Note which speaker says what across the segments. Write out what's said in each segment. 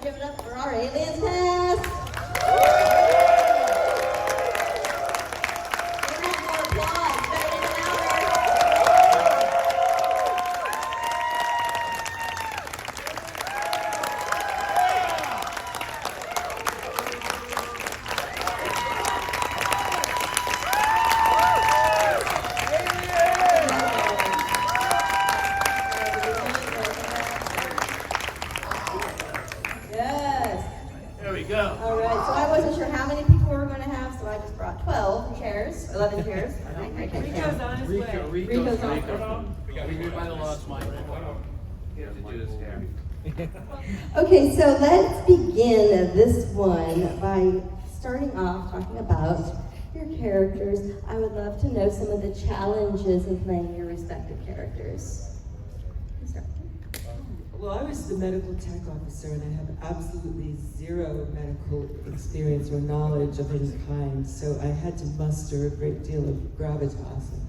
Speaker 1: give it up for our aliens cast. We're gonna have more applause. You better make it louder. Yes.
Speaker 2: There we go.
Speaker 1: All right, so I wasn't sure how many people we were going to have, so I just brought 12 chairs, 11 chairs. I can't count.
Speaker 3: on his way.
Speaker 1: Ricco's on his way.
Speaker 2: We might have lost Mike. You have to do this hair.
Speaker 1: Okay, so let's begin this one by starting off talking about your characters. I would love to know some of the challenges in playing your respective characters. You start.
Speaker 3: Well, I was the medical tech officer, and I have absolutely zero medical experience or knowledge of any kind, so I had to muster a great deal of gravitas and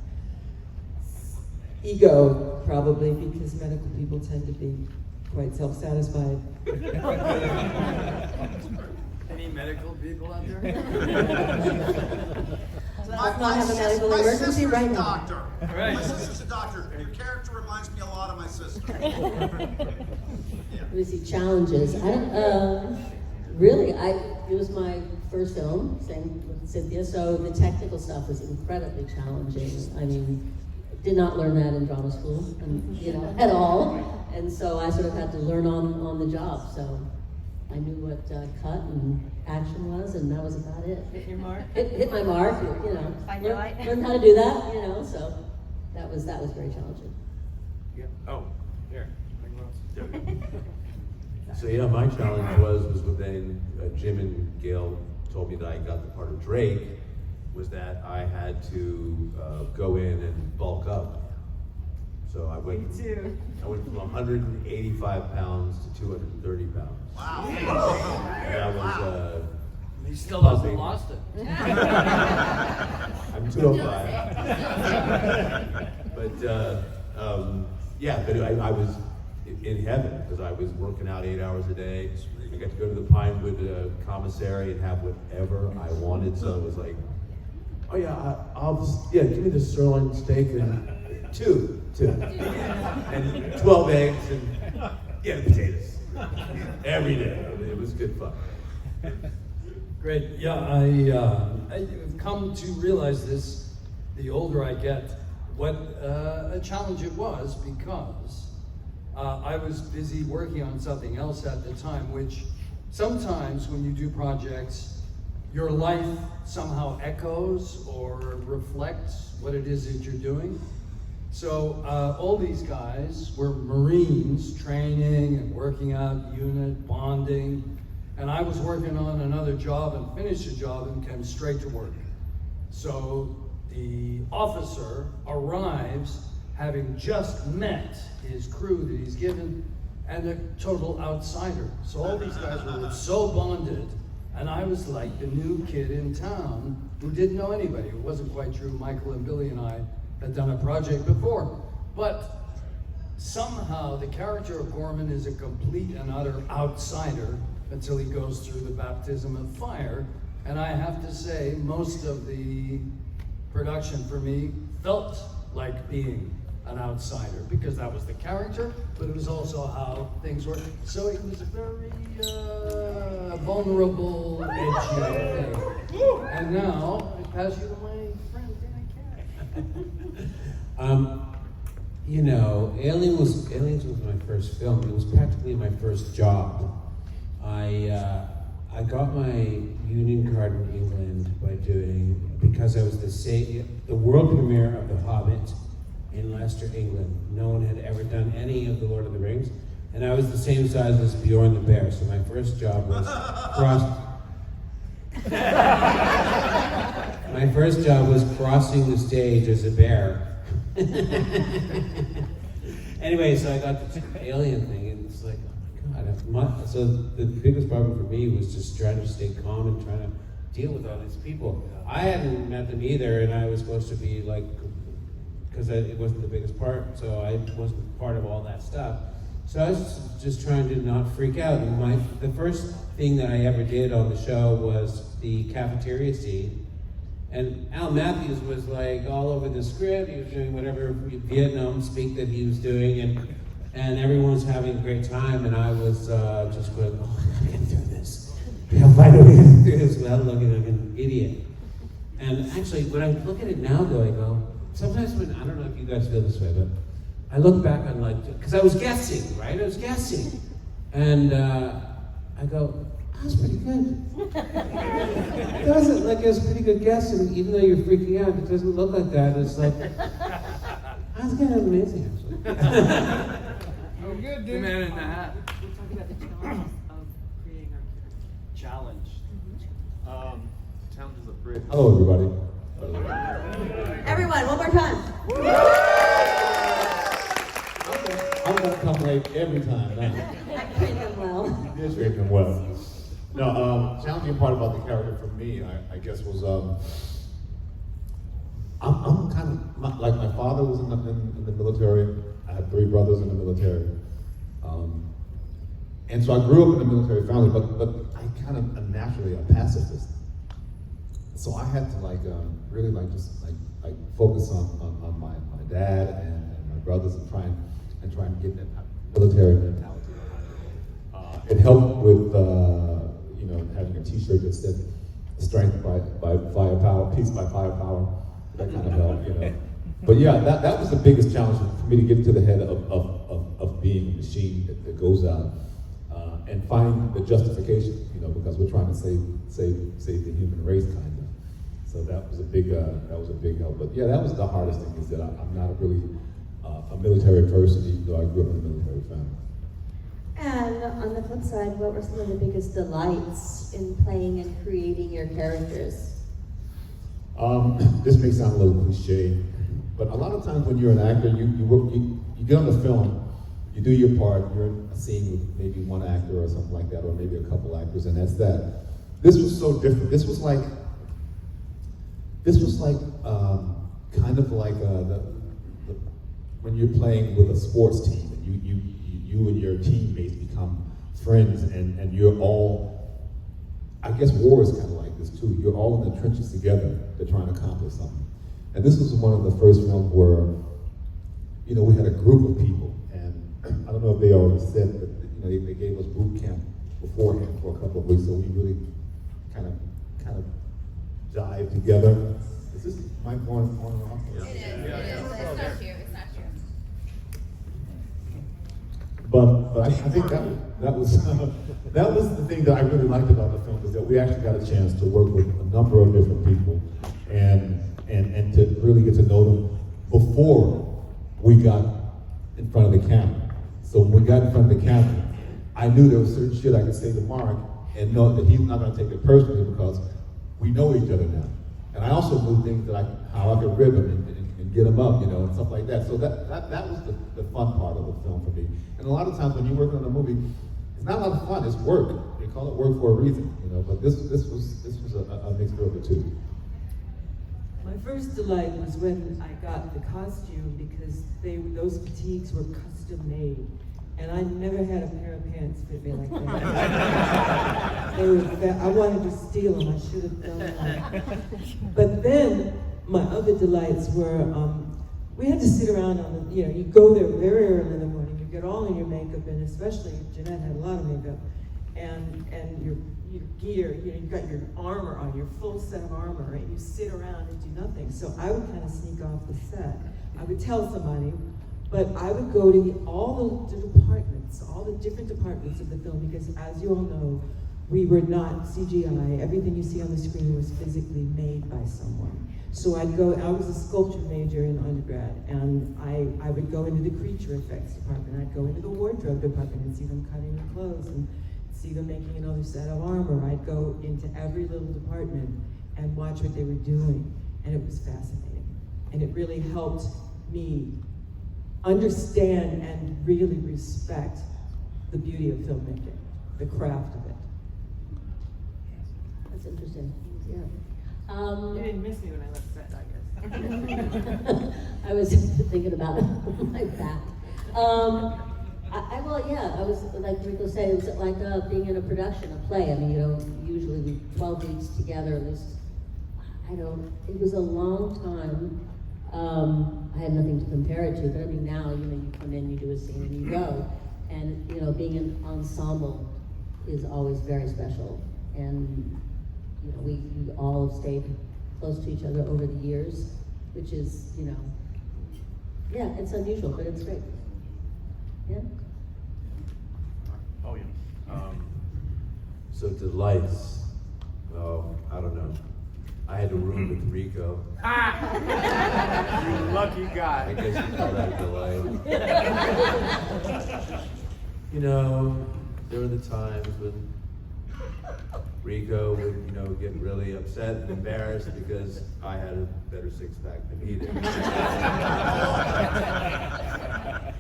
Speaker 3: ego, probably, because medical people tend to be quite self-satisfied.
Speaker 2: Any medical people out there?
Speaker 1: Let's not have a medical emergency right now.
Speaker 4: Doctor.
Speaker 2: Right.
Speaker 4: My sister's a doctor. Your character reminds me a lot of my sister.
Speaker 5: Let me see, challenges. It was my first film, same with Cynthia, so the technical stuff was incredibly challenging. I mean, did not learn that in drama school, and, at all. And so I sort of had to learn on the job. So I knew what cut and action was, and that was about it.
Speaker 3: Hit your mark?
Speaker 5: Hit my mark, learned how to do that, so that was very challenging.
Speaker 2: Yeah. Oh, here.
Speaker 6: So yeah, my challenge was when Jim and Gail told me that I got the part of Drake, was that I had to go in and bulk up. So I went from 185 pounds to 230 pounds.
Speaker 4: Wow.
Speaker 6: That was
Speaker 2: He still hasn't lost it.
Speaker 6: I'm 205. But I was in heaven because I was working out 8 hours a day. I got to go to the Pinewood commissary and have whatever I wanted. So it was like, oh yeah, give me the sirloin steak and two, and 12 eggs and potatoes every day. It was good fun.
Speaker 7: Great. Yeah, I've come to realize this the older I get, what a challenge it was, because I was busy working on something else at the time, which sometimes when you do projects, your life somehow echoes or reflects what it is that you're doing. So all these guys were Marines, training and working out unit, bonding, and I was working on another job and finished the job and came straight to work. So the officer arrives having just met his crew that he's given, and a total outsider. So all these guys were so bonded, and I was like the new kid in town who didn't know anybody. It wasn't quite true. Michael and Billy and I had done a project before. But somehow the character of Gorman is a complete and utter outsider until he goes through the baptism of fire. And I have to say, most of the production for me felt like being an outsider, because that was the character, but it was also how things were. So it was a very vulnerable, edgy thing. And now, I pass you to my friend, Kash.
Speaker 8: Aliens was my first film. It was practically my first job. I got my union card in England because I was the world premiere of The Hobbit in Leicester, England. No one had ever done any of the Lord of the Rings, and I was the same size as Bjorn the Bear. So my first job was crossing the stage as a bear. Anyway, so I got the alien thing, and it's like, oh my God. So the biggest problem for me was just trying to stay calm and trying to deal with all these people. I hadn't met them either, and I was supposed to be like, because it wasn't the biggest part, so I wasn't part of all that stuff. So I was just trying to not freak out. And the first thing that I ever did on the show was the cafeteria scene. And Al Matthews was like all over the script. He was doing whatever Vietnam speak that he was doing, and everyone was having a great time. And I was just going, oh, I gotta get through this. I'll find a way to get through this without looking like an idiot. And actually, when I look at it now, though, I go, sometimes when, I don't know if you guys feel this way, but I look back on because I was guessing, right? I was guessing. And I go, that was pretty good. It doesn't, like, it was a pretty good guess, and even though you're freaking out, it doesn't look like that. It's like, that's kind of amazing, actually.
Speaker 2: Oh, good, dude. The man in the hat.
Speaker 9: We're talking about the challenges of creating our characters.
Speaker 2: Challenge.
Speaker 6: Challenges of bridge. Hello, everybody.
Speaker 1: Everyone, one more time.
Speaker 6: I'm gonna come late every time now.
Speaker 1: I treat them well.
Speaker 6: You did treat them well. No, challenging part about the character for me, I guess, was I'm kind of like my father was in the military. I had 3 brothers in the military, and so I grew up in a military family. But I kind of am naturally a pacifist, so I had to really just focus on my dad and my brothers and try and get that military mentality. It helped with having a T-shirt that said "Strength by firepower, peace by firepower." That kind of helped, But yeah, that was the biggest challenge for me, to get into the head of being a machine that goes out and finding the justification, because we're trying to save the human race, kind of. So that was a big help. But yeah, that was the hardest thing, is that I'm not really a military person, even though I grew up in a military family.
Speaker 1: And on the flip side, what were some of the biggest delights in playing and creating your characters?
Speaker 6: This may sound a little cliche, but a lot of times when you're an actor, you get on the film, you do your part, you're in a scene with maybe one actor or something like that, or maybe a couple actors, and that's that. This was so different. This was like kind of like when you're playing with a sports team, and you and your teammates become friends, and you're all, I guess war is kind of like this too. You're all in the trenches together to try and accomplish something. And this was one of the first films where, we had a group of people, and I don't know if they already said, but they gave us boot camp beforehand for a couple of weeks, so we really kind of jive together. Is this mic going on and off?
Speaker 10: It is. It's not you. It's not you.
Speaker 6: But I think that was that was the thing that I really liked about the film, is that we actually got a chance to work with a number of different people and to really get to know them before we got in front of the camera. So when we got in front of the camera, I knew there was certain shit I could say to Mark and know that he's not going to take it personally, because we know each other now. And I also knew things that how I could rib him and get him up, and stuff like that. So that was the fun part of the film for me. And a lot of times when you're working on a movie, it's not a lot of fun, it's work. They call it work for a reason, but this was a mixture of the two.
Speaker 3: My first delight was when I got the costume, because those fatigues were custom made. And I never had a pair of pants fit me like that. I wanted to steal them. I should have done that. But then my other delights were, we had to sit around on the, you go there very early in the morning. You get all in your makeup, and especially Jeanette had a lot of makeup, and your gear. You got your armor on, your full set of armor, and you sit around and do nothing. So I would kind of sneak off the set. I would tell somebody. But I would go to all the departments, all the different departments of the film, because as you all know, we were not CGI. Everything you see on the screen was physically made by someone. So I was a sculpture major in undergrad, and I would go into the creature effects department. I'd go into the wardrobe department and see them cutting the clothes and see them making another set of armor. I'd go into every little department and watch what they were doing, and it was fascinating. And it really helped me understand and really respect the beauty of filmmaking, the craft of it.
Speaker 5: That's interesting. Yeah.
Speaker 9: You didn't miss me when I left set, I guess.
Speaker 5: I was thinking about it on my back. I was, like Ricco said, it was like being in a production, a play. I mean, usually we 12 weeks together, at least. It was a long time. I had nothing to compare it to, but I mean, now, you come in, you do a scene, and you go. And, being an ensemble is always very special. And, we all have stayed close to each other over the years, which is, yeah, it's unusual, but it's great. Yeah?
Speaker 2: Oh, yeah.
Speaker 6: So to lights, I don't know. I had a room with Ricco.
Speaker 2: You lucky
Speaker 6: I
Speaker 2: guy.
Speaker 6: guess you call that a delight. There were the times when Ricco would, get really upset and embarrassed because I had a better six-pack than he did.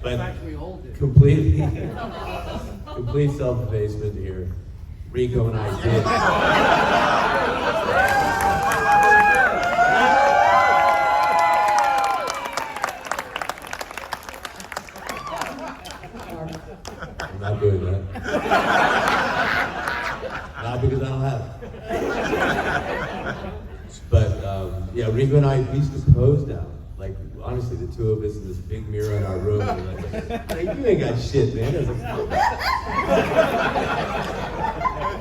Speaker 6: But
Speaker 2: Actually, hold it.
Speaker 6: complete self-effacement here. Ricco and I did. I'm not doing that. Not because I don't have it. But yeah, Ricco and I used to pose down. Like, honestly, the two of us in this big mirror in our room. And like, you ain't got shit, man. I was like,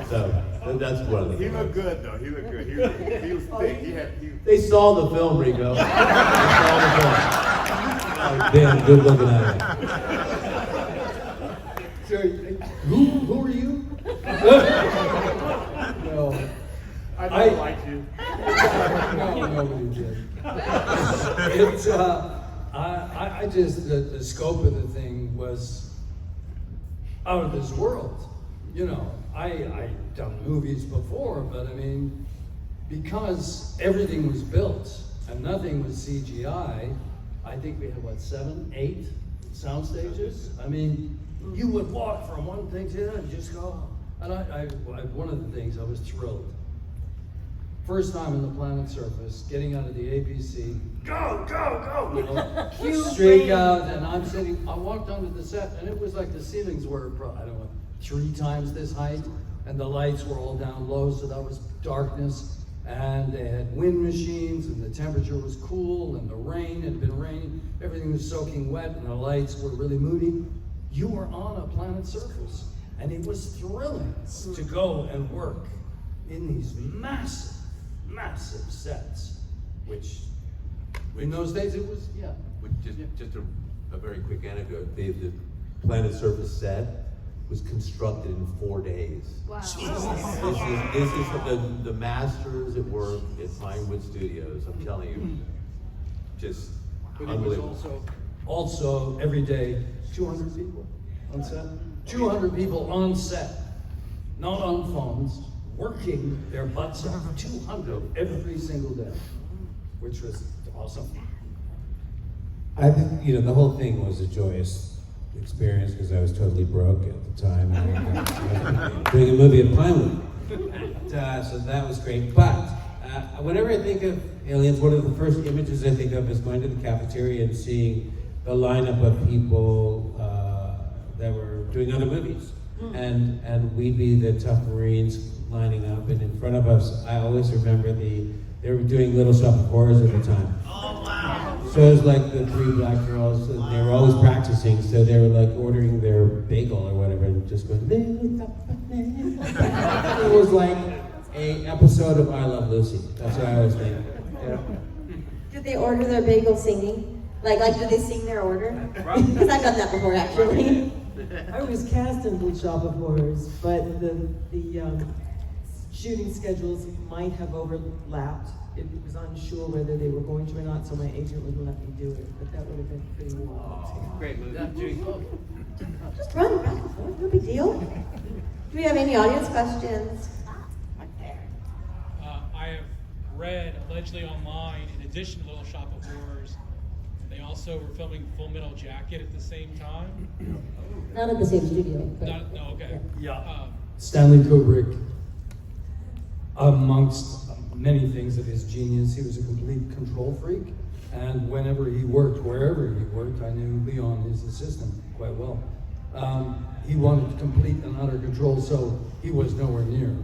Speaker 6: so that's one of the.
Speaker 4: He looked good though. He looked good. He was thick.
Speaker 6: They saw the film, Ricco. They saw the film. Oh, damn, good looking at it.
Speaker 7: So, who are you? No.
Speaker 2: I don't like you.
Speaker 7: No, nobody did. It's, I just, the scope of the thing was out of this world. I'd done movies before, but I mean, because everything was built and nothing was CGI, I think we had, 7, 8 sound stages? I mean, you would walk from one thing to the other and just go. And one of the things, I was thrilled. First time in the planet surface, getting out of the ABC, go, go, go, straight out, and I walked onto the set, and it was like the ceilings were, 3 times this height, and the lights were all down low, so that was darkness, and they had wind machines, and the temperature was cool, and the rain had been raining, everything was soaking wet, and the lights were really moody. You were on a planet surface, and it was thrilling to go and work in these massive sets, which in those days it was, yeah.
Speaker 6: Just a very quick anecdote. The Planet Surface set was constructed in 4 days.
Speaker 10: Wow.
Speaker 6: This is the masters at work at Pinewood Studios. I'm telling you, just
Speaker 2: But it was
Speaker 6: unbelievable.
Speaker 7: Also, every day, 200 people on set. 200 people on set, not on phones, working their butts off. 200 every single day, which was awesome.
Speaker 8: I think, the whole thing was a joyous experience because I was totally broke at the time. Doing a movie at Pinewood. So that was great. But whenever I think of Aliens, one of the first images I think of is going to the cafeteria and seeing the lineup of people that were doing other movies. And we'd be the tough Marines lining up, and in front of us, I always remember they were doing Little Shop of Horrors at the time.
Speaker 4: Oh wow!
Speaker 8: So it was like the 3 black girls, and they were always practicing, so they were like ordering their bagel or whatever, and just going, it was like a episode of I Love Lucy. That's what I always think. Yeah.
Speaker 1: Did they order their bagel singing? Like did they sing their order? Because I've done that before, actually.
Speaker 3: I was cast in Little Shop of Horrors, but the shooting schedules might have overlapped. It was unsure whether they were going to or not, so my agent wouldn't let me do it, but that would have been pretty wild.
Speaker 2: Great movie.
Speaker 1: Just run back and forth, no big deal. Do we have any audience questions? Right there.
Speaker 11: I have read allegedly online, in addition to Little Shop of Horrors, they also were filming Full Metal Jacket at the same time.
Speaker 5: Not at the same studio. But
Speaker 11: No, okay.
Speaker 7: Yeah. Stanley Kubrick, amongst many things of his genius, he was a complete control freak. And whenever he worked, wherever he worked, I knew Leon, his assistant, quite well. He wanted complete and utter control, so he was nowhere near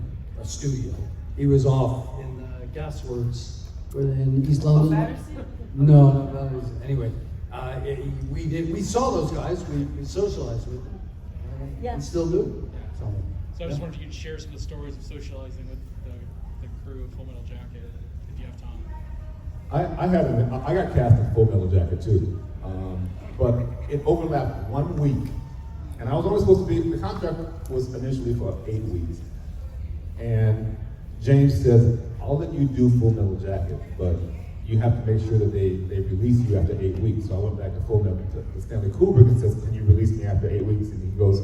Speaker 7: a studio. He was off in the Gasworks, were they in East London?
Speaker 9: Battersea?
Speaker 7: No, not Battersea. Anyway, we saw those guys. We socialized with them.
Speaker 5: Yeah.
Speaker 7: And still do. So,
Speaker 11: So I just wondered if you could share some of the stories of socializing with the crew of Full Metal Jacket, if you have time.
Speaker 6: I got cast in Full Metal Jacket too, but it overlapped 1 week, and I was only supposed to be. The contract was initially for 8 weeks, and James says, "I'll let you do Full Metal Jacket, but you have to make sure that they release you after 8 weeks." So I went back to Full Metal to Stanley Kubrick and says, "Can you release me after 8 weeks?" And he goes,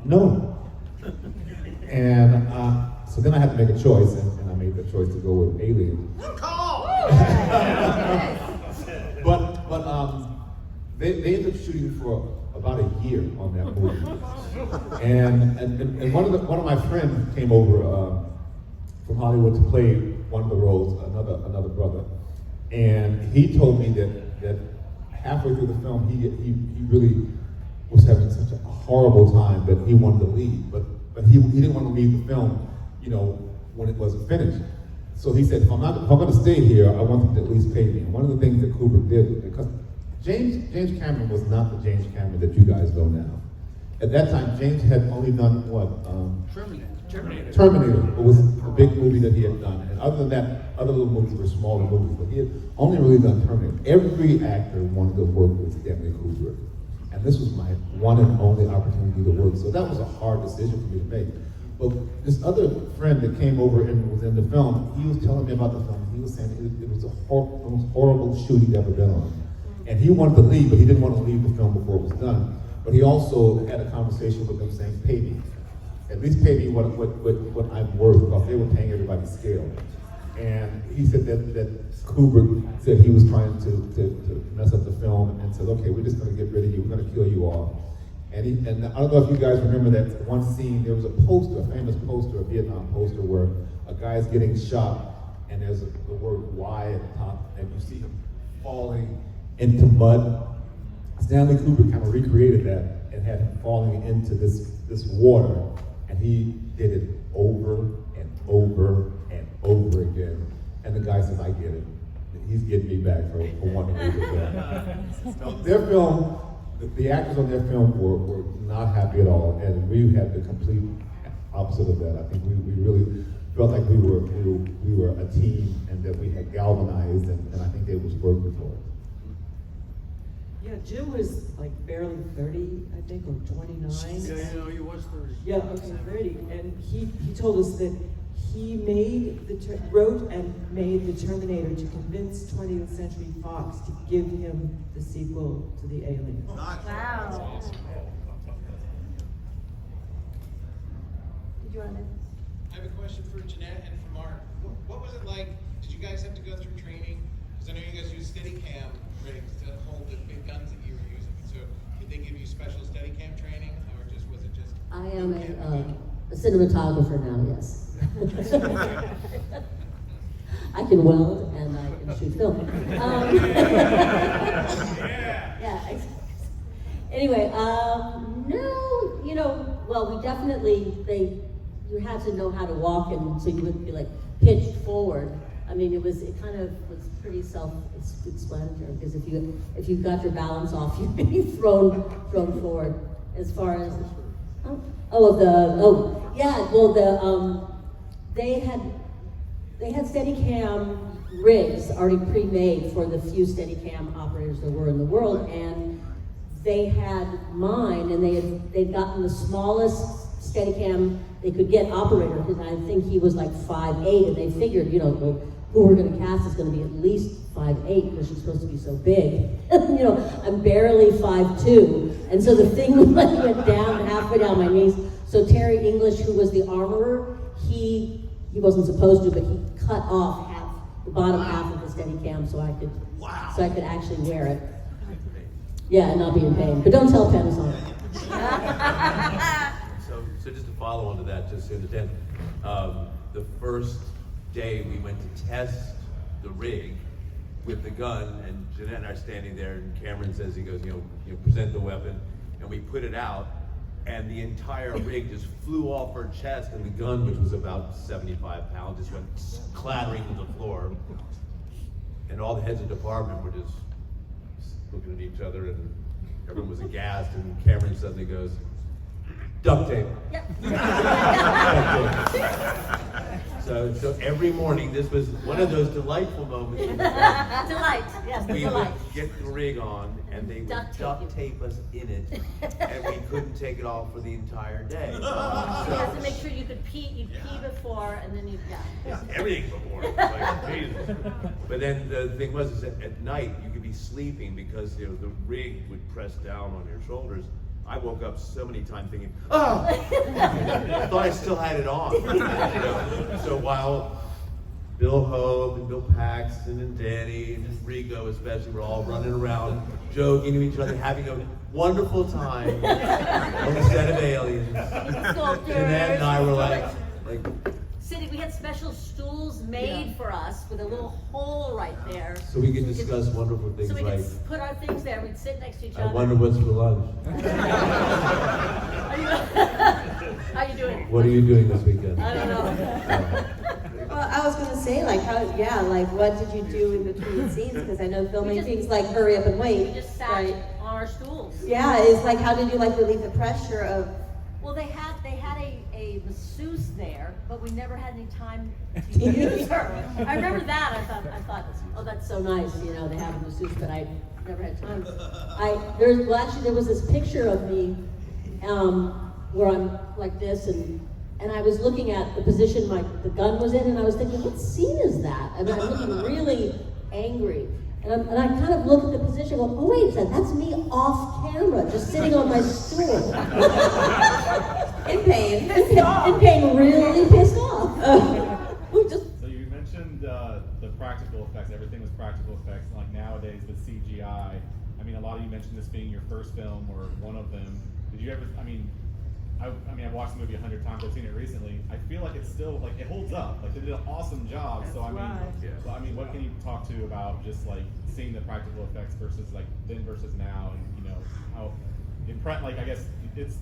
Speaker 6: "No." And so then I had to make a choice, and I made the choice to go with Alien. But they ended up shooting for about a year on that movie, and one of my friends came over from Hollywood to play one of the roles, another brother, and he told me that halfway through the film he really was having such a horrible time that he wanted to leave, but he didn't want to leave the film, when it wasn't finished. So he said, if I'm going to stay here, I want them to at least pay me. And one of the things that Kubrick did, because James Cameron was not the James Cameron that you guys know now. At that time, James had only done what? Terminator. It was a big movie that he had done. And other than that, other little movies were smaller movies, but he had only really done Terminator. Every actor wanted to work with Stanley Kubrick. And this was my one and only opportunity to work. So that was a hard decision for me to make. But this other friend that came over and was in the film, he was telling me about the film. He was saying it was the most horrible shoot he'd ever been on. And he wanted to leave, but he didn't want to leave the film before it was done. But he also had a conversation with them saying, pay me. At least pay me what I'm worth, because they were paying everybody scale. And he said that Kubrick said he was trying to mess up the film and said, okay, we're just going to get rid of you, we're going to kill you off. And I don't know if you guys remember that one scene, there was a poster, a famous poster, a Vietnam poster, where a guy's getting shot and there's the word Y at the top, and you see him falling into mud. Stanley Kubrick kind of recreated that and had him falling into this water, and he did it over and over and over again. And the guy says, I get it. He's getting me back for wanting to do the film. Their film, the actors on their film were not happy at all, and we had the complete opposite of that. I think we really felt like we were a team, and that we had galvanized, and I think they was working for it.
Speaker 3: Yeah, Jim was like barely 30, I think, or 29.
Speaker 2: Yeah, he was 30.
Speaker 3: Yeah, okay, 30. And he told us that he wrote and made The Terminator to convince 20th Century Fox to give him the sequel to The Alien.
Speaker 10: Wow.
Speaker 1: Did you want to?
Speaker 12: I have a question for Jeanette and for Mark. What was it like? Did you guys have to go through training? Because I know you guys use Steadicam rigs to hold the big guns that you were using. So did they give you special Steadicam training, or was it just?
Speaker 5: I am a cinematographer now, yes. I can weld and I can shoot film. Yeah. Anyway, no, well, we definitely, you had to know how to walk, and so you wouldn't be like pitched forward. I mean, it kind of was pretty self-explanatory, because if you got your balance off, you'd be thrown forward. As far as they had Steadicam rigs already pre-made for the few Steadicam operators there were in the world, and they had mine, and they'd gotten the smallest Steadicam they could get operator, because I think he was like 5'8", and they figured, who we're going to cast is going to be at least 5'8", because she's supposed to be so big. I'm barely 5'2", and so the thing went down halfway down my knees. So Terry English, who was the armorer, he wasn't supposed to, but he cut off the bottom half of the Steadicam so I could actually wear it. Yeah, and not be in pain. But don't tell Panasonic.
Speaker 6: So just to follow on to that, just in the tent, the first day we went to test the rig with the gun, and Jeanette and I are standing there, and Cameron says, he goes, present the weapon. and we put it out, and the entire rig just flew off her chest, and the gun, which was about 75 pounds, just went clattering to the floor. And all the heads of department were just looking at each other, and everyone was aghast, and Cameron suddenly goes, duct tape. Duct tape. So every morning, this was one of those delightful moments.
Speaker 5: Delight, yes, the
Speaker 6: We
Speaker 5: delight.
Speaker 6: would get the rig on, and they would duct tape us in it, and we couldn't take it off for the entire day.
Speaker 5: You have to make sure you could pee, you pee before, and then you,
Speaker 6: Yeah, everything before. Like, Jesus. But then the thing was, is that at night you could be sleeping because the rig would press down on your shoulders. I woke up so many times thinking, oh! I thought I still had it on. You know? So while Bill Hope and Bill Paxton and Danny and Ricco especially were all running around, joking to each other, having a wonderful time on the set of Aliens. Jeanette and I were like,
Speaker 5: sitting, we had special stools made for us with a little hole right there.
Speaker 6: so we could discuss wonderful things
Speaker 5: So we
Speaker 6: like,
Speaker 5: could put our things there, we'd sit next to each
Speaker 6: I
Speaker 5: other.
Speaker 6: wonder what's for lunch.
Speaker 5: How you doing?
Speaker 6: What are you doing this weekend?
Speaker 5: I don't know.
Speaker 1: Well, I was gonna say, like, what did you do in between scenes? Because I know filming things like hurry up and wait.
Speaker 5: We just sat
Speaker 1: right?
Speaker 5: on our stools.
Speaker 1: Yeah, it's like, how did you like relieve the pressure of?
Speaker 5: Well, they had a masseuse there, but we never had any time to use her. I remember that. I thought, oh, that's so nice. You know, they have a masseuse, but I never had time. There was this picture of me where I'm like this, and I was looking at the position the gun was in, and I was thinking, what scene is that? And I'm looking really angry. And I kind of look at the position and go, oh, wait a second, that's me off camera, just sitting on my stool. In pain. In pain, really pissed off.
Speaker 13: So you mentioned the practical effects, everything was practical effects, like nowadays with CGI. I mean, a lot of you mentioned this being your first film or one of them. Did you ever, I've watched the movie 100 times, I've seen it recently. I feel like it's still, like, it holds up. Like, they did an awesome job.
Speaker 9: That's
Speaker 13: So I
Speaker 9: right.
Speaker 13: mean, what can you talk to about just, like, seeing the practical effects versus, like, then versus now, and, you know, how, I guess,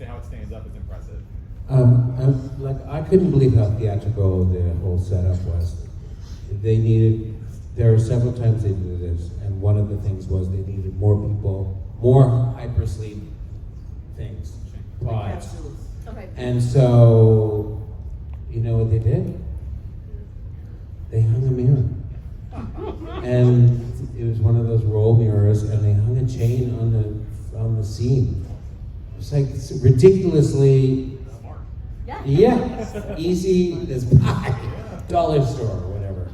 Speaker 13: how it stands up is impressive.
Speaker 8: I couldn't believe how theatrical the whole setup was. There were several times they did this, and one of the things was they needed more people, more hypersleep things, pods.
Speaker 5: Okay.
Speaker 8: And so, you know what they did? They hung a mirror. And it was one of those roll mirrors, and they hung a chain on the seam. It was like ridiculously, easy as pie, dollar store or whatever.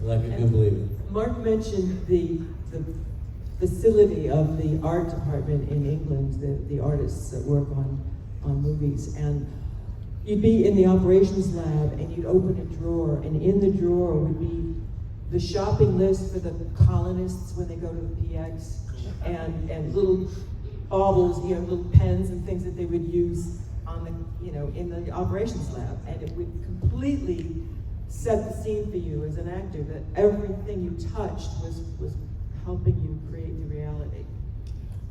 Speaker 8: Like, I couldn't believe it.
Speaker 3: Mark mentioned the facility of the art department in England, the artists that work on movies, and you'd be in the operations lab and you'd open a drawer, and in the drawer would be the shopping list for the colonists when they go to the PX, and little baubles, little pens and things that they would use on in the operations lab, and it would completely set the scene for you as an actor, that everything you touched was helping you create the reality.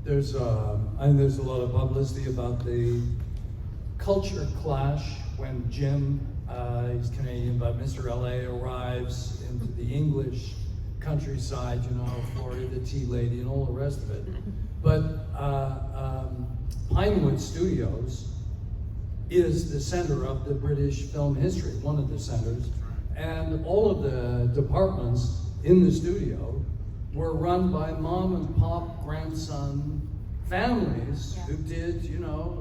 Speaker 7: There's a lot of publicity about the culture clash when Jim, he's Canadian, but Mr. LA arrives into the English countryside, Florida, the tea lady, and all the rest of it. But Pinewood Studios is the center of the British film history, one of the centers, and all of the departments in the studio were run by mom and pop grandson families who did,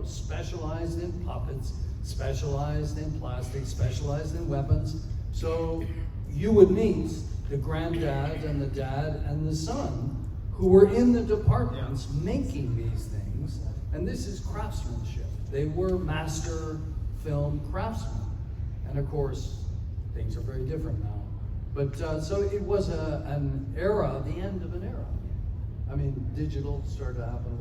Speaker 7: specialized in puppets, specialized in plastic, specialized in weapons. So you would meet the granddad and the dad and the son who were in the departments making these things, and this is craftsmanship. They were master film craftsmen, and of course, things are very different now. But so it was an era, the end of an era. I mean, digital started to happen,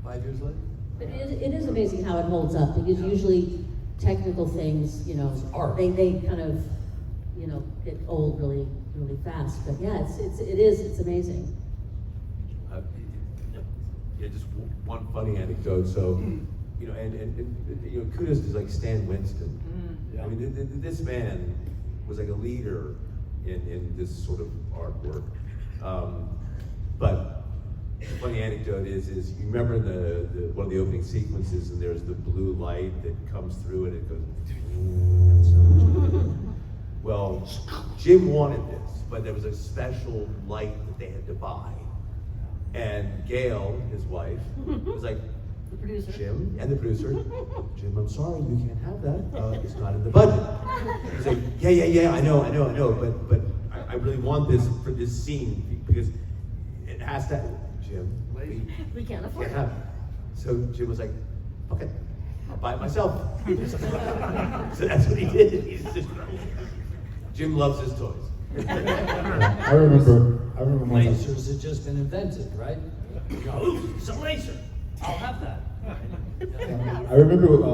Speaker 7: 5 years later?
Speaker 5: But it is amazing how it holds up, because usually technical things, they kind of, get old really, really fast. But yeah, it's amazing.
Speaker 6: yeah, just one funny anecdote. So, you know, and you know, kudos to like Stan Winston. I mean, this man was like a leader in this sort of artwork. But the funny anecdote is you remember the one of the opening sequences, and there's the blue light that comes through, and it goes. Well, Jim wanted this, but there was a special light that they had to buy. And Gail, his wife, was like,
Speaker 5: The producer.
Speaker 6: Jim, and the producer, Jim, I'm sorry, you can't have that. It's not in the budget. He's like, yeah, I know, but I really want this for this scene because it has to. Jim,
Speaker 5: We can't afford
Speaker 6: have it. So Jim was like, okay, I'll buy it myself. So that's what he did. Jim loves his toys.
Speaker 8: I remember when
Speaker 7: Lasers had just been invented, right? You go, ooh, it's a laser. I'll have that.
Speaker 8: I remember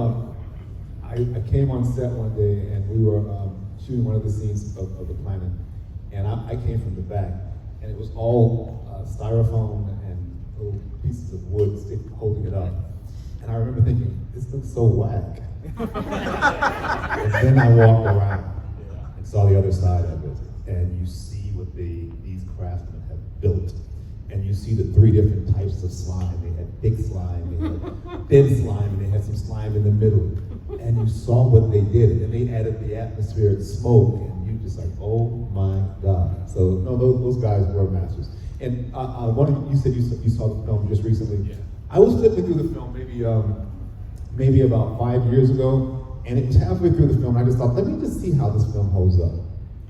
Speaker 8: I came on set one day and we were shooting one of the scenes of the planet, and I came from the back, and it was all styrofoam and little pieces of wood holding it up. And I remember thinking, this looks so whack. And then I walked around and saw the other side of it, and you see what these craftsmen have built. And you see the 3 different types of slime. They had thick slime, they had thin slime, and they had some slime in the middle. And you saw what they did, and they added the atmospheric smoke, and you just like, oh my God. So no, those guys were masters. And you said you saw the film just recently. Yeah. I was flipping through the film maybe about 5 years ago, and it was halfway through the film. I just thought, let me just see how this film holds up.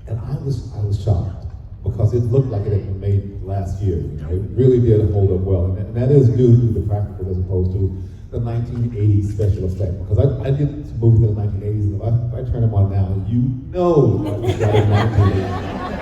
Speaker 8: And I was shocked, because it looked like it had been made last year. You know, it really did hold up well, and that is due to the practical as opposed to the 1980s special effect. Because I did movies in the 1980s, and if I turn them on now, you know that was shot in 1980s.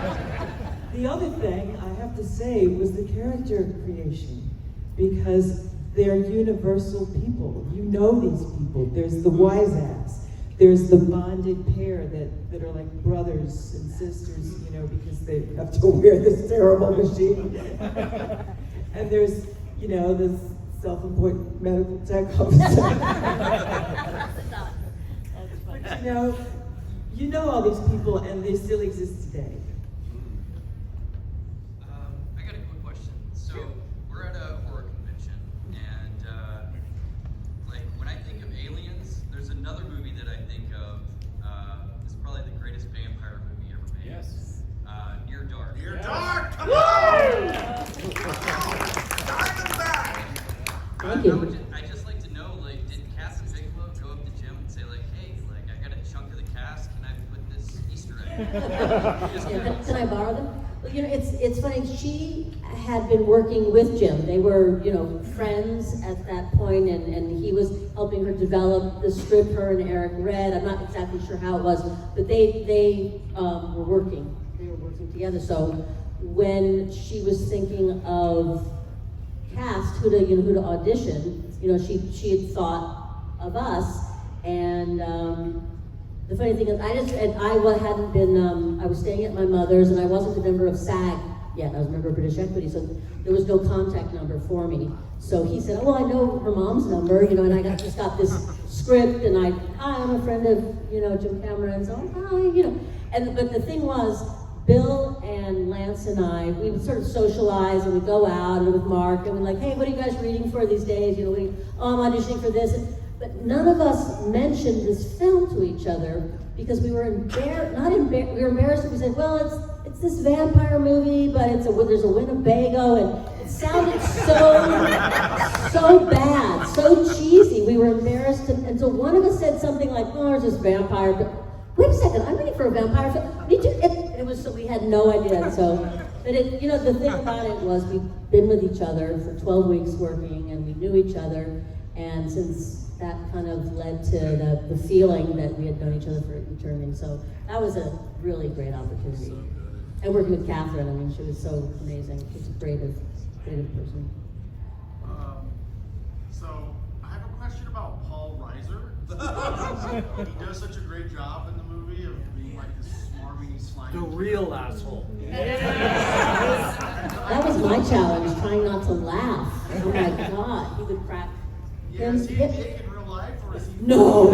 Speaker 3: The other thing I have to say was the character creation, because they're universal people. You know these people. There's the wise ass. There's the bonded pair that are like brothers and sisters, you know, because they have to wear this terrible machine. And there's, you know, this self-important medical tech officer. But you know all these people, and they still exist today.
Speaker 14: I got a quick question. So we're at a horror convention, and like when I think of aliens, there's another movie that I think of. It's probably the greatest vampire movie ever made.
Speaker 11: Yes.
Speaker 14: Near Dark.
Speaker 12: Near Dark! Come
Speaker 5: Woo!
Speaker 12: on! Diamond back!
Speaker 5: Thank you.
Speaker 14: I just like to know, like, did Cass and Bigelow go up to Jim and say, like, hey, like, I got a chunk of the cast, can I put this Easter egg?
Speaker 5: Yeah, can I borrow them? Well, you know, it's funny. She had been working with Jim. They were, you know, friends at that point, and he was helping her develop the script. Her and Eric read. I'm not exactly sure how it was, but they were working. They were working together. So when she was thinking of cast, who to audition, you know, she had thought of us, and. The funny thing is, I hadn't been, I was staying at my mother's, and I wasn't a member of SAG yet. I was a member of British Equity, so there was no contact number for me. So he said, oh, I know her mom's number, you know, and I just got this script, and hi, I'm a friend of, you know, Jim Cameron, so hi, you know. But the thing was, Bill and Lance and I, we would sort of socialize, and we'd go out, and with Mark, and we'd like, hey, what are you guys reading for these days? You know, I'm auditioning for this. But none of us mentioned this film to each other because we were embarrassed. We were embarrassed. We said, "Well, it's this vampire movie, but there's a Winnebago," and it sounded so bad, so cheesy. We were embarrassed, and so one of us said something like, "Oh, there's this vampire." But wait a second, I'm ready for a vampire film. It was so we had no idea. So, but you know, the thing about it was we'd been with each other for 12 weeks working, and we knew each other, and since that kind of led to the feeling that we had known each other for eternity. So that was a really great opportunity. And working with Catherine, I mean, she was so amazing. She's a creative person.
Speaker 15: So I have a question about Paul Reiser. He does such a great job in the movie of being like this smarmy
Speaker 14: when he's flying.
Speaker 7: The real asshole.
Speaker 5: That was my challenge, trying not to laugh. Oh my God, he would crack.
Speaker 15: Yeah, is he a dick in real life, or is he?
Speaker 5: No,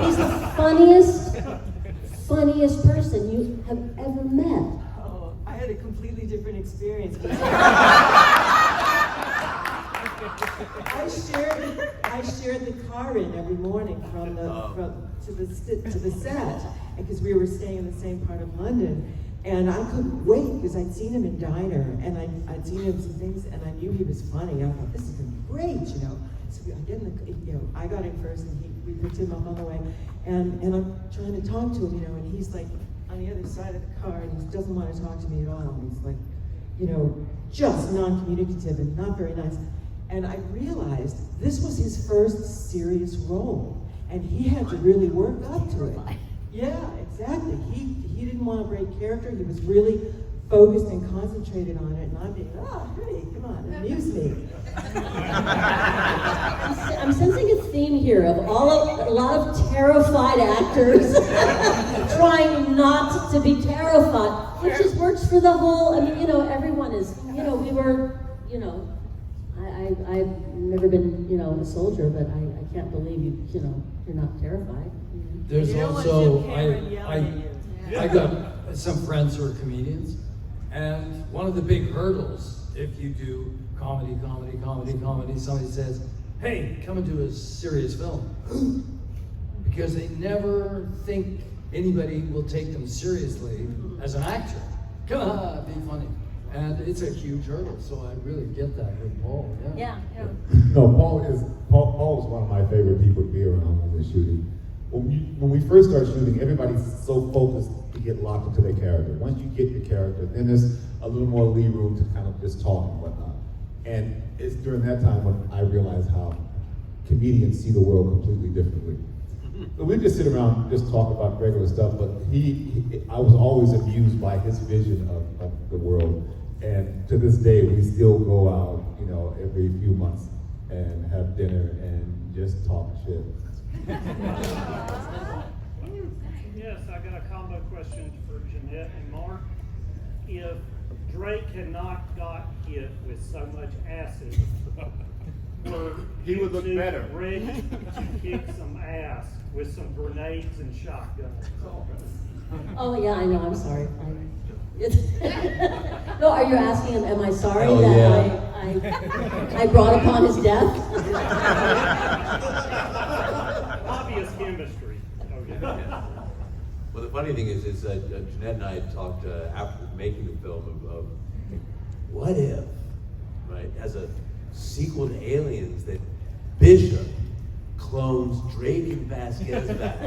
Speaker 5: he's the funniest person you have ever met.
Speaker 3: Oh, I had a completely different experience. I shared the car in every morning to the set, because we were staying in the same part of London, and I couldn't wait because I'd seen him in Diner, and I'd seen him some things, and I knew he was funny. I thought, this is gonna be great, you know. So I get in the, I got in first, and we picked him up on the way, and I'm trying to talk to him, you know, and he's like on the other side of the car, and he doesn't want to talk to me at all. He's like, you know, just non-communicative and not very nice. And I realized this was his first serious role, and he had to really work up to it. Yeah, exactly. He didn't want to break character. He was really focused and concentrated on it, and I'm being, hey, come on, amuse me.
Speaker 5: I'm sensing a theme here of a lot of terrified actors trying not to be terrified, which just works for the whole. I mean, you know, everyone is. You know, we were. You know, I've never been, you know, a soldier, but I can't believe you know, you're not terrified.
Speaker 7: There's
Speaker 3: You don't want
Speaker 7: also,
Speaker 3: Jim Cameron yelling at you.
Speaker 7: I got some friends who are comedians, and one of the big hurdles, if you do comedy, somebody says, hey, come and do a serious film. Because they never think anybody will take them seriously as an actor. Come on, be funny. And it's a huge hurdle, so I really get that with Paul.
Speaker 5: Yeah.
Speaker 4: No, Paul is one of my favorite people to be around when we're shooting. When we first start shooting, everybody's so focused to get locked into their character. Once you get your character, then there's a little more lee room to kind of just talk and whatnot. And it's during that time when I realized how comedians see the world completely differently. So we just sit around and just talk about regular stuff, but I was always amused by his vision of the world. And to this day, we still go out, you know, every few months and have dinner and just talk shit.
Speaker 16: Yes, I got a combo question for Jeanette and Mark. If Drake had not got hit with so much acid,
Speaker 4: he would look better.
Speaker 16: Ready to kick some ass with some grenades and shotguns.
Speaker 5: Oh yeah, I know. I'm sorry. No, are you asking him? Am I sorry
Speaker 6: Oh,
Speaker 5: that
Speaker 6: yeah.
Speaker 5: I brought upon his death?
Speaker 16: Obvious chemistry. Okay.
Speaker 6: Well, the funny thing is Jeanette and I had talked after making the film of what if, right, as a sequel to Aliens, that Bishop clones Drake and Vasquez back,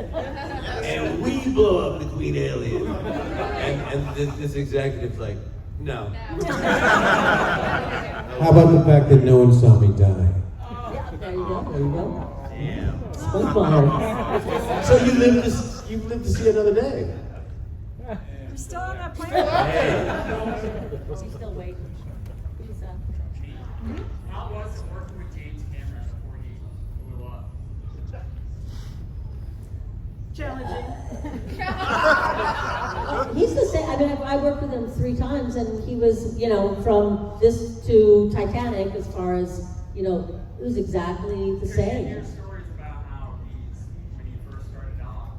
Speaker 6: and we blow up the Queen Alien, and this executive's like, no.
Speaker 8: How about the fact that no one saw me die?
Speaker 5: There you go. There you go.
Speaker 6: Damn.
Speaker 5: SpongeBob.
Speaker 6: So you live to see another day.
Speaker 9: You're still on that planet?
Speaker 5: Is he still waiting? Who's that?
Speaker 17: How was it working with James Cameron before he blew up?
Speaker 9: Challenging.
Speaker 5: He's the same. I mean, I worked with him 3 times, and he was, you know, from this to Titanic, as far as, you know, it was exactly the same.
Speaker 17: Hear stories about how he's, when he first started off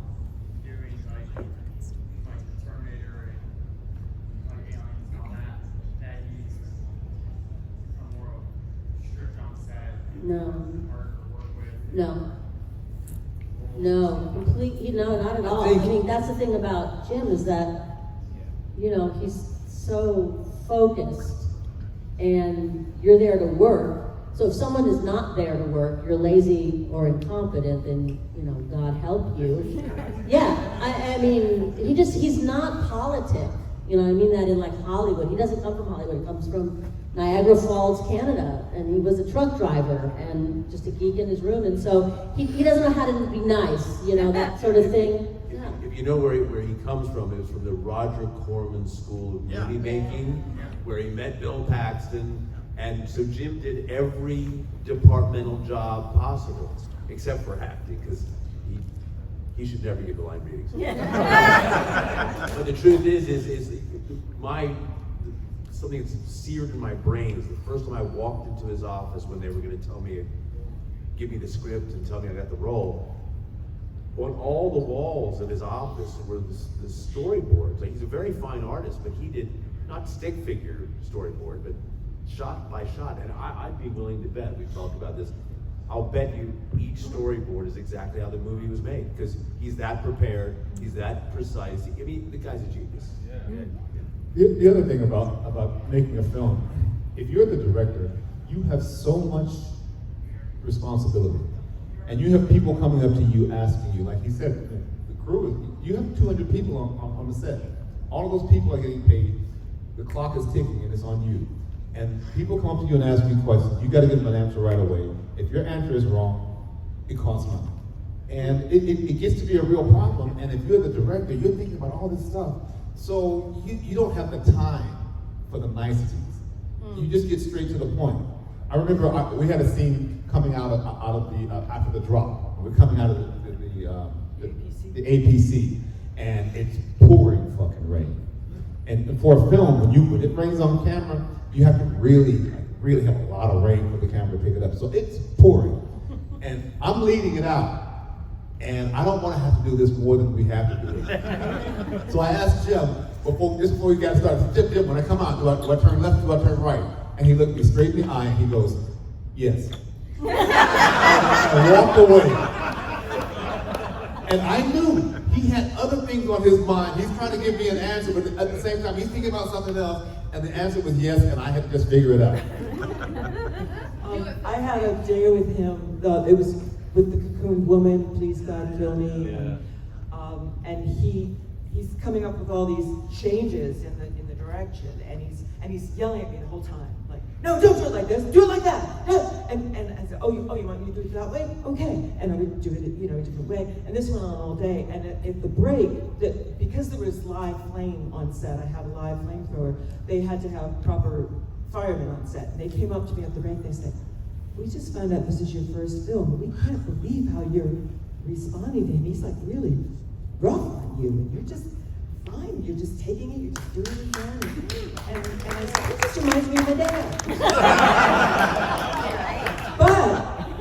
Speaker 17: doing like the Terminator and like Aliens and all that he's more strict on set.
Speaker 5: No.
Speaker 17: Hard to work with.
Speaker 5: No, completely, no, not at all. I mean, that's the thing about Jim is that, you know, he's so focused and you're there to work. So if someone is not there to work, you're lazy or incompetent, then, you know, God help you. Yeah, I mean, he's not politic. You know, I mean that in like Hollywood. He doesn't come from Hollywood. He comes from Niagara Falls, Canada, and he was a truck driver and just a geek in his room. And so he doesn't know how to be nice, you know, that sort of thing. Yeah.
Speaker 6: If you know where he comes from, it was from the Roger Corman School of Movie Making, where he met Bill Paxton. And so Jim did every departmental job possible, except for acting, because he should never give the line readings. But the truth is something that's seared in my brain is the first time I walked into his office when they were going to give me the script and tell me I got the role. On all the walls of his office were the storyboards. Like, he's a very fine artist, but he did not stick figure storyboard, but shot by shot. And I'd be willing to bet, we've talked about this, I'll bet you each storyboard is exactly how the movie was made, because he's that prepared, he's that precise. I mean, the guy's a genius.
Speaker 13: Yeah.
Speaker 4: The other thing about making a film, if you're the director, you have so much responsibility. And you have people coming up to you asking you, like he said, the crew, you have 200 people on the set. All of those people are getting paid. The clock is ticking and it's on you. And people come up to you and ask you questions. You got to give them an answer right away. If your answer is wrong, it costs money. And it gets to be a real problem. And if you're the director, you're thinking about all this stuff. So you don't have the time for the niceties. You just get straight to the point. I remember we had a scene coming out of the after the drop. We're coming out of the APC, and it's pouring fucking rain. And for a film, when it rains on camera, you have to really have a lot of rain for the camera to pick it up. So it's pouring, and I'm leading it out. And I don't want to have to do this more than we have to do it. So I asked Jim, before we got started, Jim, when I come out, do I turn left, do I turn right? And he looked me straight in the eye and he goes, yes. I walked away. And I knew he had other things on his mind. He's trying to give me an answer, but at the same time, he's thinking about something else. And the answer was yes, and I had to just figure it out.
Speaker 3: I had a day with him, it was with the cocooned woman, Please God Kill Me.
Speaker 13: Yeah.
Speaker 3: And he's coming up with all these changes in the direction, and he's yelling at me the whole time, like, no, don't do it like this, do it like that. No. And I said, oh, you want me to do it that way? Okay. And I would do it, a different way. And this went on all day. And at the break, because there was live flame on set, I had a live flamethrower, they had to have proper firemen on set. And they came up to me at the break, they said, we just found out this is your first film. We can't believe how you're responding to him. He's like really rough on you, and you're just fine. You're just taking it, you're just doing it again. And I said, it just reminds me of my dad.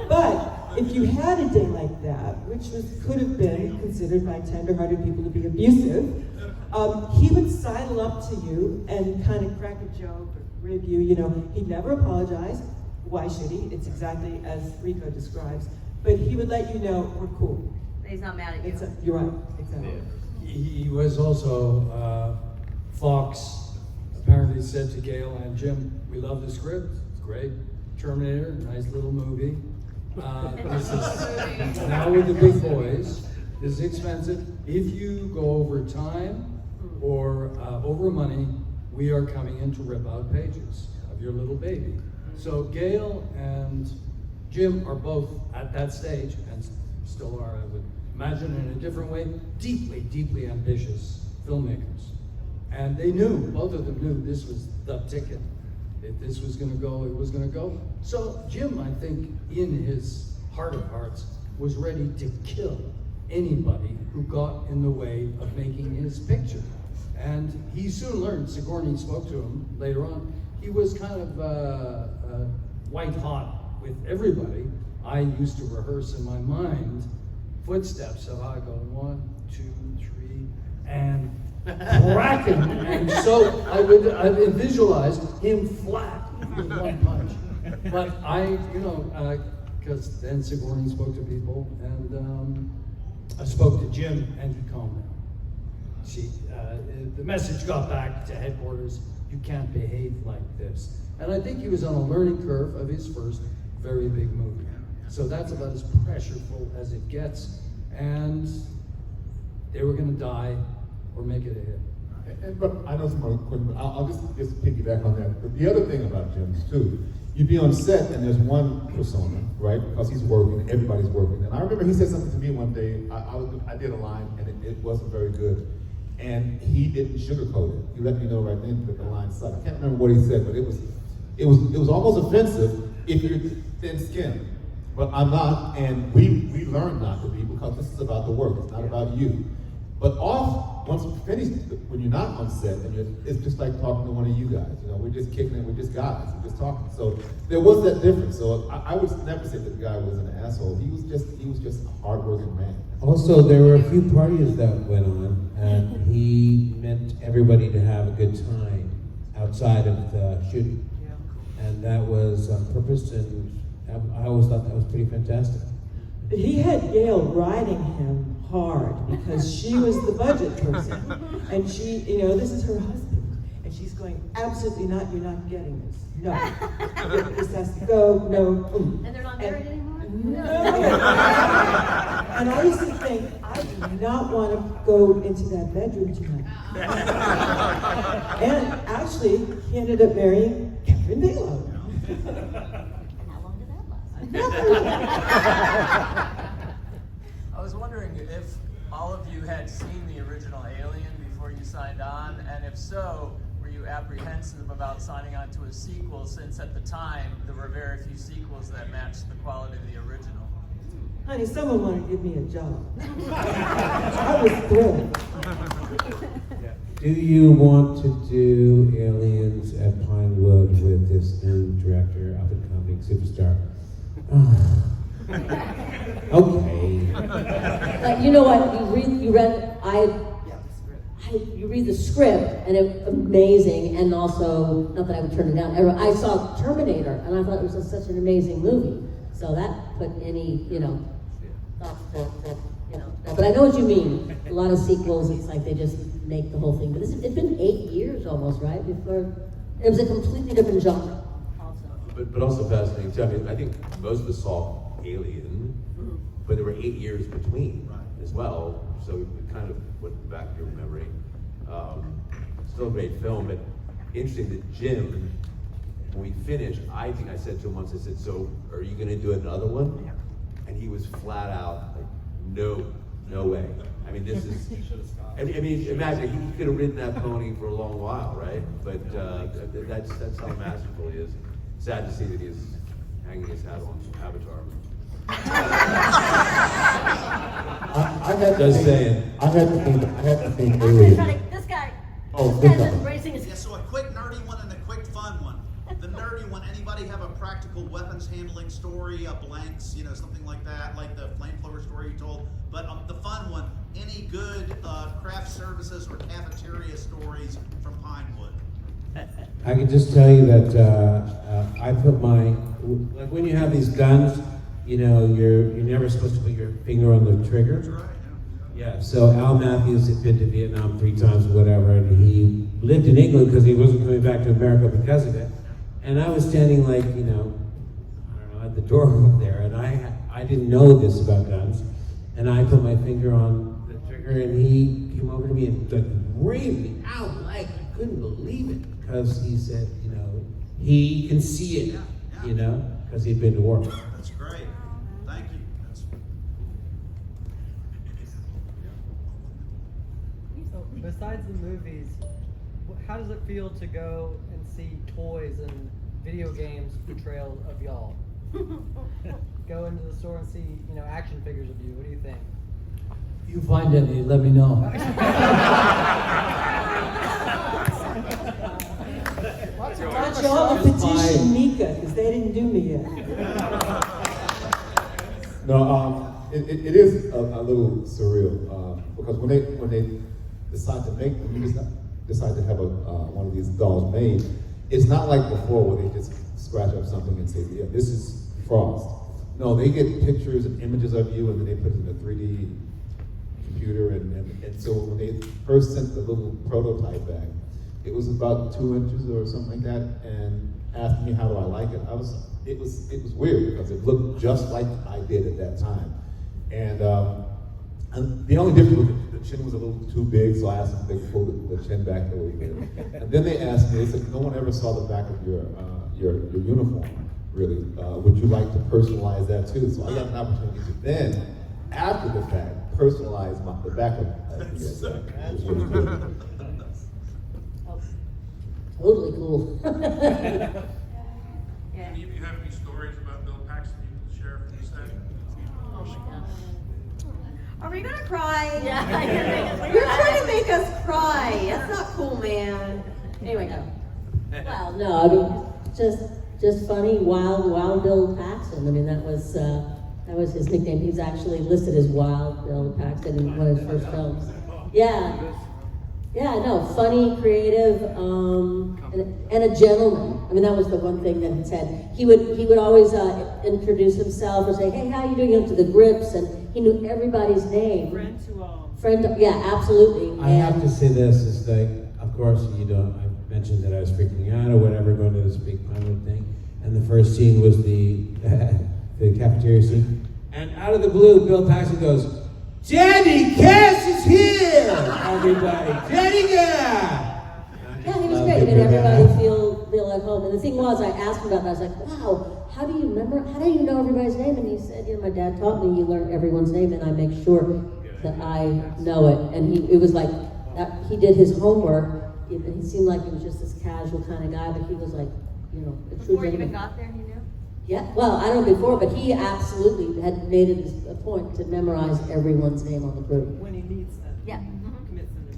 Speaker 3: But if you had a day like that, which could have been considered by tender-hearted people to be abusive, he would sidle up to you and kind of crack a joke or rib you. He'd never apologize. Why should he? It's exactly as Ricco describes. But he would let you know, we're cool.
Speaker 10: He's not mad at you.
Speaker 3: You're right, exactly.
Speaker 7: He was also, Fox apparently said to Gail and Jim, we love the script, it's great. Terminator, nice little movie. This is now with the big boys. This is expensive. If you go over time or over money, we are coming in to rip out pages of your little baby. So Gail and Jim are both at that stage, and still are, I would imagine in a different way, deeply, deeply ambitious filmmakers. And they knew, both of them knew this was the ticket. If this was gonna go, it was gonna go. So Jim, I think, in his heart of hearts, was ready to kill anybody who got in the way of making his picture. And he soon learned, Sigourney spoke to him later on, he was kind of white hot with everybody. I used to rehearse in my mind footsteps, so I go 1, 2, 3, and crack him. And so I would visualize him flat with one punch. But because then Sigourney spoke to people, and I spoke to Jim, and he calmed down. The message got back to headquarters, you can't behave like this. And I think he was on a learning curve of his first very big movie. So that's about as pressureful as it gets. And they were gonna die or make it a hit.
Speaker 4: But I know some more quick, I'll just piggyback on that. But the other thing about Jim's too, you'd be on set and there's one persona, right? Because he's working, everybody's working. And I remember he said something to me one day, I did a line and it wasn't very good. And he didn't sugarcoat it. He let me know right then that the line sucked. I can't remember what he said, but it was almost offensive if you're thin-skinned. But I'm not, and we learned not to be because this is about the work. It's not about you. But once we finish, when you're not on set, and it's just like talking to one of you guys. You know, we're just kicking it. We're just guys. We're just talking. So there was that difference. So I would never say that the guy was an asshole. He was just a hardworking man.
Speaker 8: Also, there were a few parties that went on, and he meant everybody to have a good time outside of the shooting. And that was on purpose, and I always thought that was pretty fantastic.
Speaker 3: He had Gail riding him hard because she was the budget person. And she, you know, this is her husband. And she's going, absolutely not, you're not getting this. No. This has to go, no.
Speaker 5: And they're not married anymore?
Speaker 3: No. And I used to think, I do not want to go into that bedroom tonight. And actually, he ended up marrying Catherine Bigelow.
Speaker 5: How long did that last?
Speaker 18: I was wondering if all of you had seen the original Alien before you signed on, and if so, were you apprehensive about signing on to a sequel, since at the time there were very few sequels that matched the quality of the original?
Speaker 3: Honey, someone wanted to give me a job. I was thrilled.
Speaker 8: Do you want to do Aliens at Pinewood with this new director, up and coming superstar? Okay.
Speaker 5: You know what? You read the script, and it's amazing. And also, not that I would turn it down. I saw Terminator, and I thought it was just such an amazing movie. So that put any, thoughts that. But I know what you mean. A lot of sequels, it's like they just make the whole thing. But it's been 8 years almost, right? Before it was a completely different genre.
Speaker 6: But also fascinating too. I mean, I think most of us saw Alien, but there were 8 years between as well. So it kind of went back to your memory. Still a great film, but interesting that Jim, when we finished, I think I said to him once, I said, so are you going to do another one? And he was flat out like, no way. I mean, this is, I mean, imagine, he could have ridden that pony for a long while, right? But that's how masterful he is. Sad to see that he's hanging his hat on Avatar.
Speaker 4: I had to think Alien.
Speaker 5: This guy.
Speaker 4: Oh,
Speaker 5: this
Speaker 4: this
Speaker 5: guy's
Speaker 4: guy.
Speaker 5: embracing his.
Speaker 15: Yeah, so a quick nerdy one and a quick fun one. The nerdy one, anybody have a practical weapons handling story, blanks, something like that, like the flamethrower story you told? But the fun one, any good craft services or cafeteria stories from Pinewood?
Speaker 8: I can just tell you that I put like when you have these guns, you're never supposed to put your finger on the trigger.
Speaker 15: That's right,
Speaker 8: Yeah, so Al Matthews had been to Vietnam 3 times or whatever, and he lived in England because he wasn't coming back to America because of it. And I was standing like, I don't know, at the door over there, and I didn't know this about guns. And I put my finger on the trigger, and he came over to me and raved me out like I couldn't believe it, because he said, he can see it, because he'd been to war.
Speaker 15: That's great. Thank you.
Speaker 19: So besides the movies, how does it feel to go and see toys and video games portrayals of y'all? Go into the store and see, action figures of you. What do you think?
Speaker 7: If you find any, let me know.
Speaker 3: Why don't y'all petition Mika, because they didn't do me yet.
Speaker 4: No, it is a little surreal because when they decide to have one of these dolls made, it's not like before where they just scratch up something and say, yeah, this is Frost. No, they get pictures and images of you, and then they put it in a 3D computer, and so when they first sent the little prototype back, it was about 2 inches or something like that, and asked me how do I like it. It was weird because it looked just like I did at that time, and the only difference was the chin was a little too big, so I asked them if they could pull the chin back a little bit. And then they asked me, they said, no one ever saw the back of your uniform, really. Would you like to personalize that too? So I got an opportunity to then, after the fact, personalize the back of it. Was really cool.
Speaker 5: Totally cool.
Speaker 10: Any of you have any stories about Bill Paxton you can share from the set?
Speaker 1: Are we gonna cry?
Speaker 5: Yeah.
Speaker 1: You're trying to make us cry. That's not cool, man. Anyway, go.
Speaker 5: Well, no, I mean, just funny, Wild Bill Paxton. I mean, that was his nickname. He's actually listed as Wild Bill Paxton in one of his first films. Yeah, no, funny, creative, and a gentleman. I mean, that was the one thing that he said. He would always introduce himself or say, "Hey, how you doing?" Up to the grips, and he knew everybody's name.
Speaker 9: Friend to all.
Speaker 5: Yeah, absolutely.
Speaker 8: I have to say this, is like, of course, I mentioned that I was freaking out or whatever, going to this big Pinewood thing, and the first scene was the cafeteria scene, and out of the blue, Bill Paxton goes, "Jenny, Kash is here!" Everybody, Jenny,
Speaker 5: Yeah, he was great. He made everybody feel at home. And the thing was, I asked him about that. I was like, "Wow, how do you know everybody's name?" And he said, "My dad taught me. You learn everyone's name, and I make sure that I know it." And it was like that. He did his homework. He seemed like he was just this casual kind of guy, but he was like, a true
Speaker 10: Before you even
Speaker 5: gentleman.
Speaker 10: got there, he knew?
Speaker 5: Yeah, well, I don't know before, but he absolutely had made it a point to memorize everyone's name on the group.
Speaker 9: When he needs them.
Speaker 10: Yeah.
Speaker 9: Commits them to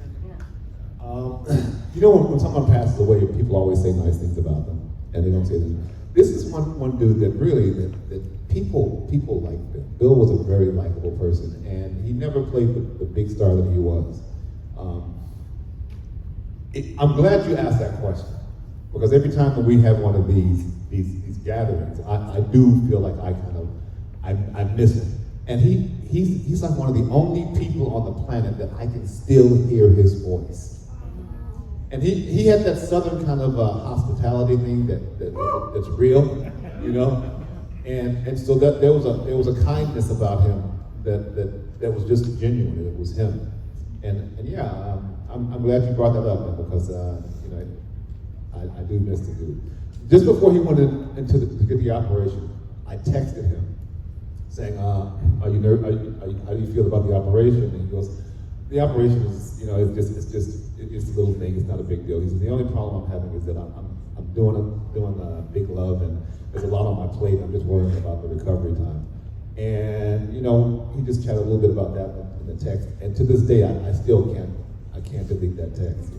Speaker 9: memory.
Speaker 4: When someone passes away, people always say nice things about them, and they don't say this. This is one dude that really that people liked him. Bill was a very likable person, and he never played the big star that he was. I'm glad you asked that question, because every time that we have one of these gatherings, I do feel like I miss him, and he's like one of the only people on the planet that I can still hear his voice. And he had that southern kind of hospitality thing that's real, and so that there was a kindness about him that was just genuine, and it was him. And yeah, I'm glad you brought that up, man, because I do miss the dude. Just before he went to get the operation, I texted him saying, "Are you how do you feel about the operation?" And he goes, "The operation is, it's a little thing. It's not a big deal." He said, "The only problem I'm having is that I'm doing a big love, and there's a lot on my plate. I'm just worrying about the recovery time." And he just chatted a little bit about that in the text. And to this day, I still can't delete that text.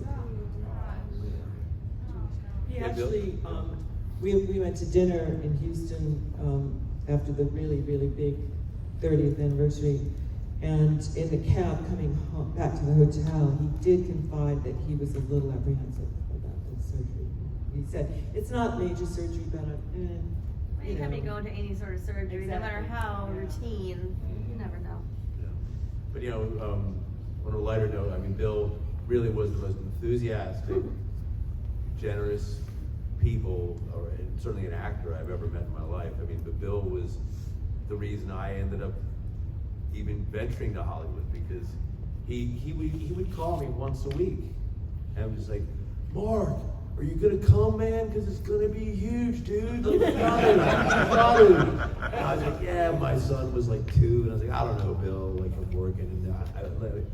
Speaker 3: He actually, we went to dinner in Houston after the really, really big 30th anniversary. And in the cab coming home, back to the hotel, he did confide that he was a little apprehensive about the surgery. He said, "It's not major surgery, but
Speaker 10: Anytime you go into any sort of surgery, no matter how routine, you never know.
Speaker 6: But on a lighter note, I mean, Bill really was the most enthusiastic, generous people, and certainly an actor I've ever met in my life. I mean, but Bill was the reason I ended up even venturing to Hollywood, because he would call me once a week, and I'm just like, "Mark, are you gonna come, man? Because it's gonna be huge, dude. Like, you gotta." And I was like, "Yeah, my son was like 2," and I was like, "I don't know, Bill. Like, I'm working." And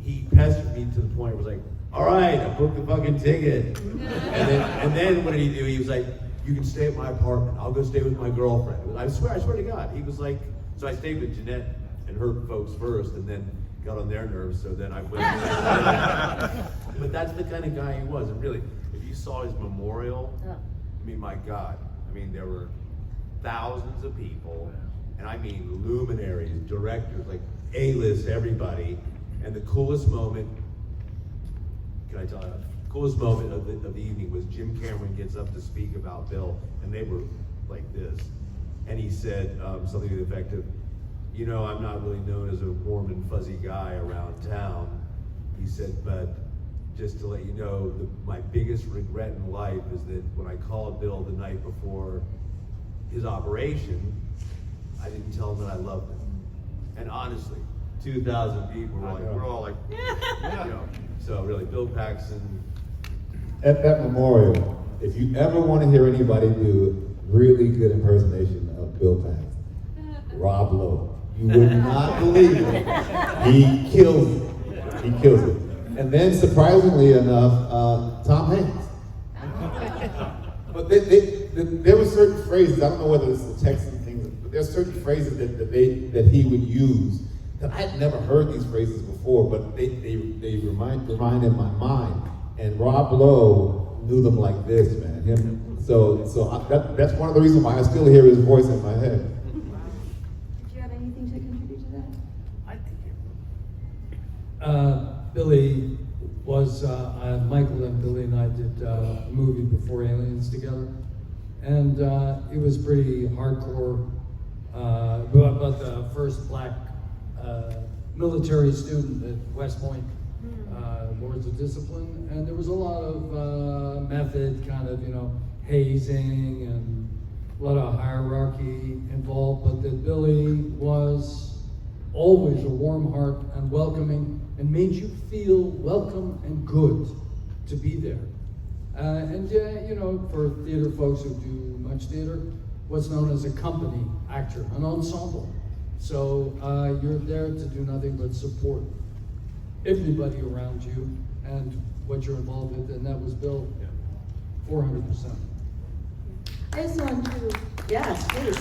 Speaker 6: he pestered me to the point where it was like, "All right, I booked the fucking ticket." And then what did he do? He was like, "You can stay at my apartment. I'll go stay with my girlfriend." I swear to God, he was like. So I stayed with Jeanette and her folks first, and then got on their nerves. So then I went. But that's the kind of guy he was, and really. You saw his memorial, I mean, my God. I mean, there were thousands of people, and I mean luminaries, directors, like A-list, everybody. And the coolest moment, can I tell you, the coolest moment of the evening was Jim Cameron gets up to speak about Bill, and they were like this. And he said something to the effect of, "I'm not really known as a warm and fuzzy guy around town." He said, "But just to let you know, my biggest regret in life is that when I called Bill the night before his operation, I didn't tell him that I loved him." And honestly, 2,000 people were like, we're all like, So really, Bill Paxton.
Speaker 4: At that memorial, if you ever want to hear anybody do really good impersonation of Bill Paxton, Rob Lowe. You would not believe it. He kills it. He kills it. And then, surprisingly enough, Tom Hanks. But there were certain phrases, I don't know whether it's the Texan thing, but there's certain phrases that he would use that I had never heard these phrases before, but they remind in my mind. And Rob Lowe knew them like this, man. That's one of the reasons why I still hear his voice in my head.
Speaker 1: Did you have anything to contribute to that?
Speaker 7: Billy was, Michael and Billy and I did a movie before Aliens together. And it was pretty hardcore, about the first black military student at West Point, Lords of Discipline. And there was a lot of method, kind of, hazing and a lot of hierarchy involved, but that Billy was always a warm heart and welcoming and made you feel welcome and good to be there. For theater folks who do much theater, what's known as a company actor, an ensemble. So you're there to do nothing but support everybody around you and what you're involved with, and that was Bill, 400%.
Speaker 1: I just want to, yes, please.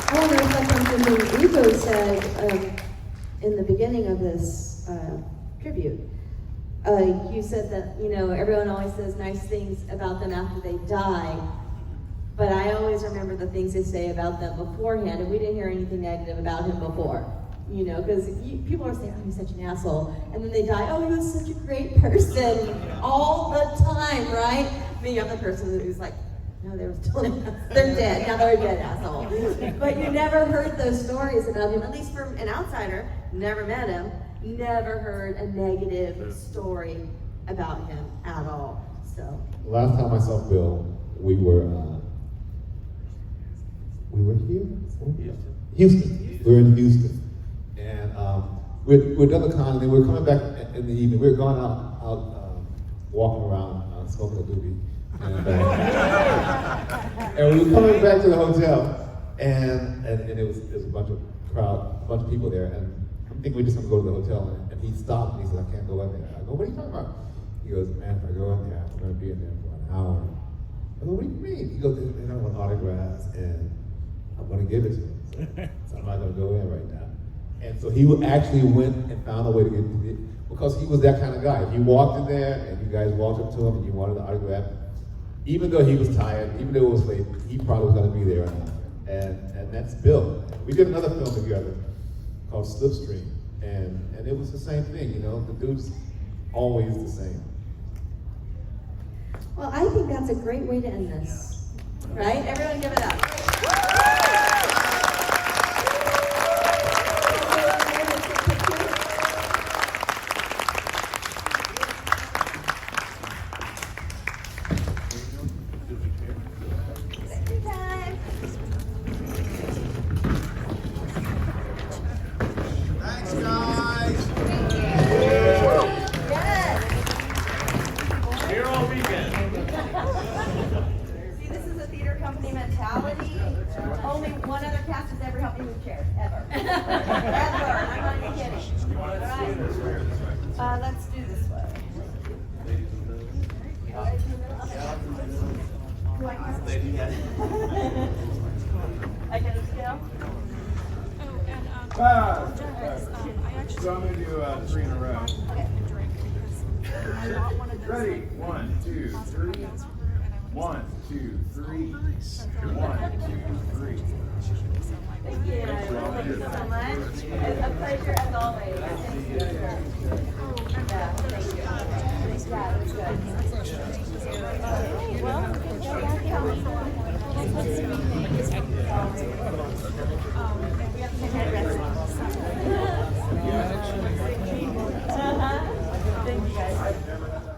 Speaker 1: I want to reflect on something Ricco said in the beginning of this tribute. You said that, everyone always says nice things about them after they die, but I always remember the things they say about them beforehand, and we didn't hear anything negative about him before. Because people are saying, oh, he's such an asshole, and then they die, oh, he was such a great person all the time, right? Me, I'm the person who's like, no, they were still they're dead, now they're a dead asshole. But you never heard those stories about him, at least from an outsider, never met him, never heard a negative story about him at all. So
Speaker 4: The last time I saw Bill, we were here? Houston. We were in Houston. And we'd done the con, and then we were coming back in the evening. We were going out walking around, smoking a doobie. And we were coming back to the hotel, and it was a bunch of people there, and I'm thinking we're just gonna go to the hotel, and he stopped and he said, I can't go in there. I go, what are you talking about? He goes, man, if I go in there, I'm gonna be in there for an hour. I go, what do you mean? He goes, they don't want autographs, and I'm gonna give it to him. So I'm not gonna go in right now. And so he actually went and found a way to get to it, because he was that kind of guy. If you walked in there and you guys walked up to him and you wanted the autograph, even though he was tired, even though it was late, he probably was gonna be there. And that's Bill. We did another film together called Slipstream, and it was the same thing, the dude's always the same.
Speaker 1: well, I think that's a great way to end this, right? Everyone give it up.
Speaker 15: Thanks, guys.
Speaker 12: Here all weekend.
Speaker 10: See, this is a theater company mentality. Only one other cast has ever helped me move chairs, ever. Ever. I'm not even kidding. All right. Let's do this way. Do I count? I get a scale?
Speaker 20: So I'm going to do 3 in a row. Ready? 1, 2, 3. 1, 2, 3. 1, 2, 3.
Speaker 10: Thank you. Thank you so much. It's a pleasure as always. Thank you. Yeah, thank you. Yeah, it was good. Well, good job. Thank you guys.